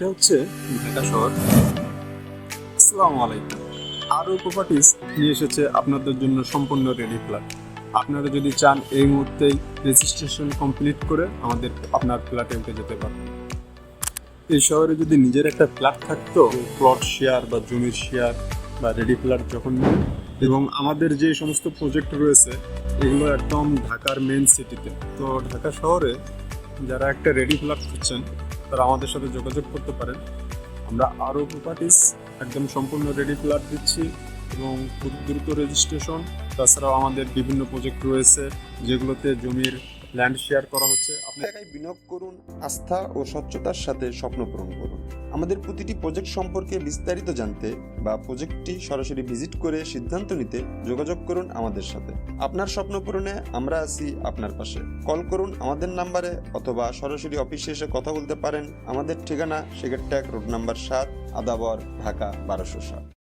এটা হচ্ছে ঢাকা শহর। আসসালামু আলাইকুম। আরও প্রপার্টিজ নিয়ে এসেছে আপনাদের জন্য সম্পূর্ণ রেডি ফ্ল্যাট। আপনারা যদি চান এই মুহূর্তেই রেজিস্ট্রেশন কমপ্লিট করে আপনার ফ্ল্যাটে উঠে যেতে পারবেন। এই শহরে যদি নিজের একটা ফ্ল্যাট থাকতো, প্লট শেয়ার বা জমির শেয়ার বা রেডি ফ্ল্যাট যখন নেবেন, এবং আমাদের যে সমস্ত প্রজেক্ট রয়েছে এগুলো একদম ঢাকার মেন সিটিতে। তো ঢাকা শহরে যারা একটা রেডি ফ্ল্যাট খুঁজছেন তারা আমাদের সাথে যোগাযোগ করতে পারেন। আমরা আরও প্রপার্টিস একদম সম্পূর্ণ রেডি ফ্ল্যাট দিচ্ছি এবং খুব দ্রুত রেজিস্ট্রেশন। তাছাড়াও আমাদের বিভিন্ন প্রজেক্ট রয়েছে যেগুলোতে জমির ল্যান্ড শেয়ার করা হচ্ছে। আপনি টাকায় বিনিয়োগ করুন, আস্থা ও স্বচ্ছতার সাথে স্বপ্ন পূরণ করুন। আমাদের প্রতিটি প্রজেক্ট সম্পর্কে বিস্তারিত জানতে বা প্রজেক্টটি সরাসরি ভিজিট করে সিদ্ধান্ত নিতে যোগাযোগ করুন আমাদের সাথে। আপনার স্বপ্ন পূরণে আমরা আছি আপনার পাশে। কল করুন আমাদের নাম্বারে অথবা সরাসরি অফিসে এসে কথা বলতে পারেন। আমাদের ঠিকানা সেকেট্যাক রোড নাম্বার 7, আদাবর, ঢাকা 1207।